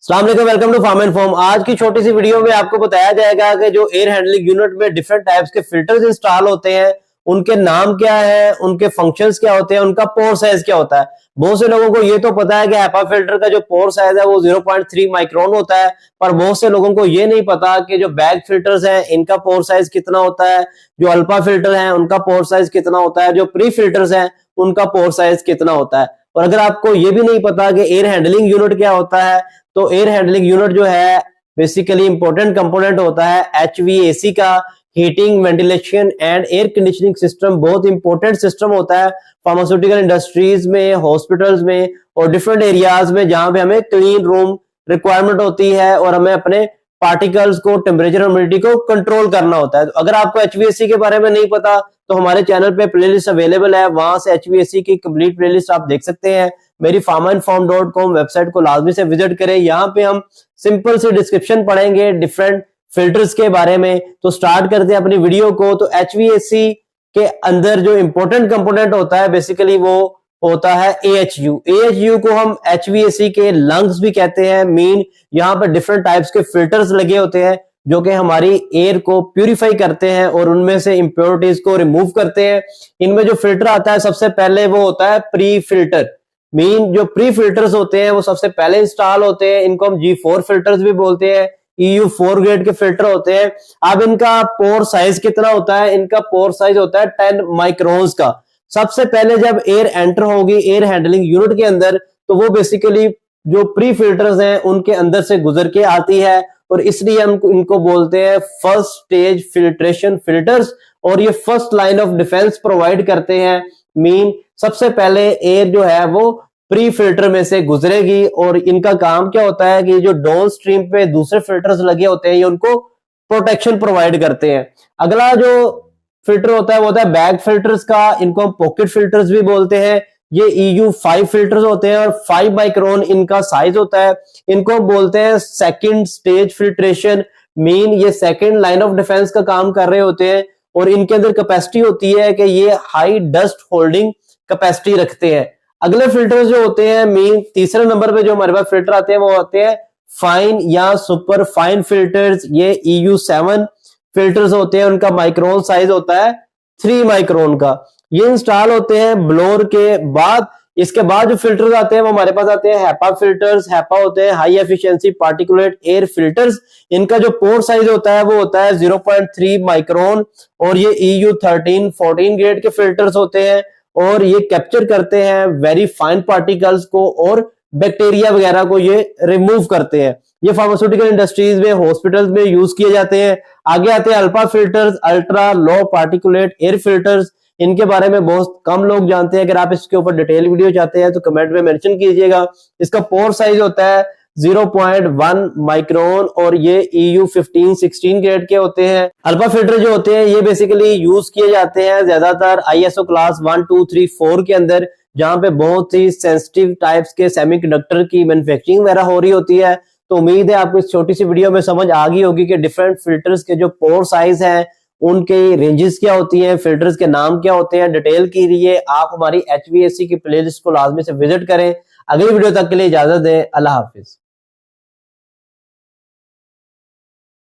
अस्सलाम वालेकुम, welcome to farm and form. आज की छोटी सी वीडियो में आपको बताया जाएगा कि जो एयर हैंडलिंग यूनिट में डिफरेंट टाइप्स के फिल्टर्स इंस्टॉल होते हैं, उनके नाम क्या है, उनके फंक्शंस क्या होते हैं, उनका पोर साइज क्या होता है। बहुत से लोगों को ये तो पता है कि HEPA फिल्टर का जो पोर साइज है वो 0.3 माइक्रोन होता है, पर बहुत से लोगों को ये नहीं पता कि जो बैग फिल्टर्स हैं इनका पोर साइज कितना होता है, जो अल्फा फिल्टर हैं उनका पोर साइज कितना होता है, जो प्री फिल्टर्स हैं उनका पोर साइज कितना होता है। और अगर आपको ये भी नहीं पता कि एयर हैंडलिंग यूनिट क्या होता है, तो एयर हैंडलिंग यूनिट जो है बेसिकली इंपॉर्टेंट कंपोनेंट होता है HVAC का, heating, ventilation and air conditioning system. बहुत इंपॉर्टेंट सिस्टम होता है फार्मास्यूटिकल इंडस्ट्रीज में, हॉस्पिटल्स में और डिफरेंट एरियाज में जहां पे हमें क्लीन रूम रिक्वायरमेंट होती है और हमें अपने पार्टिकल्स को, टेम्परेचर और ह्यूमिडिटी को कंट्रोल करना होता है। तो अगर आपको HVAC के बारे में नहीं पता तो हमारे चैनल पे प्लेलिस्ट अवेलेबल है, वहां से HVAC की कंप्लीट प्लेलिस्ट आप देख सकते हैं। मेरी farmandfarm.com वेबसाइट को लाजमी से विजिट करें। यहाँ पे हम सिंपल सी डिस्क्रिप्शन पढ़ेंगे डिफरेंट फिल्टर्स के बारे में। तो स्टार्ट करते हैं अपनी वीडियो को। तो HVAC के अंदर जो इंपॉर्टेंट कंपोनेंट होता है बेसिकली वो होता है AHU। AHU को हम HVAC के लंग्स भी कहते हैं। मीन यहाँ पर डिफरेंट टाइप्स के फिल्टर्स लगे होते हैं जो कि हमारी एयर को प्यूरिफाई करते हैं और उनमें से इंप्योरिटीज को रिमूव करते हैं। इनमें जो फिल्टर आता है सबसे पहले वो होता है प्री फिल्टर। मीन जो प्री फिल्टर्स होते हैं वो सबसे पहले इंस्टॉल होते हैं। इनको हम G4 फिल्टर्स भी बोलते हैं। EU4 ग्रेड के फिल्टर होते हैं। अब इनका पोर साइज कितना होता है? इनका पोर साइज होता है 10 माइक्रोन्स का। सबसे पहले जब एयर एंटर होगी एयर हैंडलिंग यूनिट के अंदर, तो वो बेसिकली जो प्री फिल्टर्स हैं उनके अंदर से गुजर के आती है और इसलिए हम इनको बोलते हैं फर्स्ट स्टेज फिल्ट्रेशन फिल्टर्स। और ये first line of defence provide करते हैं। मीन सबसे पहले एयर जो है वो प्री फिल्टर में से गुजरेगी और इनका काम क्या होता है कि जो डाउन स्ट्रीम पे दूसरे फिल्टर्स लगे होते हैं ये उनको प्रोटेक्शन प्रोवाइड करते हैं। अगला जो फिल्टर होता है वो होता है बैग फिल्टर्स का। इनको हम पॉकेट फिल्टर्स भी बोलते हैं। ये EU5 फिल्टर्स होते हैं और 5 माइक्रोन इनका साइज होता है। इनको बोलते हैं सेकंड स्टेज फिल्ट्रेशन। मीन ये सेकंड लाइन ऑफ डिफेंस का काम कर रहे होते हैं और इनके अंदर कैपेसिटी होती है कि ये हाई डस्ट होल्डिंग कैपेसिटी रखते हैं। अगले फिल्टर्स जो होते हैं, मीन तीसरे नंबर पे जो हमारे पास फिल्टर आते हैं वो होते हैं फाइन या सुपर फाइन फिल्टर्स। ये EU7 फिल्टर्स होते हैं। उनका माइक्रोन साइज होता है 3 माइक्रोन का। ये इंस्टॉल होते हैं ब्लोअर के बाद। इसके बाद जो फिल्टर्स आते हैं वो हमारे पास आते हैं HEPA फिल्टर्स। HEPA होते हैं high efficiency particulate air filters. इनका जो पोर साइज होता है वो होता है 0.3 माइक्रोन और ये EU13 14 ग्रेड के फिल्टर्स होते हैं और ये कैप्चर करते हैं वेरी फाइन पार्टिकल्स को और बैक्टीरिया वगैरह को ये रिमूव करते हैं। ये फार्मास्यूटिकल इंडस्ट्रीज में, हॉस्पिटल्स में यूज किए जाते हैं। आगे आते हैं alpha filters, ultra low particulate air filters. इनके बारे में बहुत कम लोग जानते हैं। अगर आप इसके ऊपर डिटेल वीडियो चाहते हैं तो कमेंट में मेंशन कीजिएगा। इसका पोर साइज होता है 0.1 माइक्रोन और ये EU15 16 ग्रेड के होते हैं। अल्फा फिल्टर जो होते हैं ये बेसिकली यूज किए जाते हैं ज्यादातर ISO क्लास 1 2 3 4 के अंदर, जहां पे बहुत ही सेंसिटिव टाइप्स के सेमीकंडक्टर की मैन्युफैक्चरिंग वगैरह हो रही होती है। तो उम्मीद है आपको इस छोटी सी वीडियो में समझ आ गई होगी कि डिफरेंट फिल्टर्स के जो पोर साइज हैं उनके रेंजेस क्या होती हैं, फिल्टर्स के नाम क्या होते हैं। डिटेल के लिए आप हमारी HVAC की प्लेलिस्ट को लाजमी से विजिट करें। अगली वीडियो तक के लिए इजाजत दें। अल्लाह हाफिज।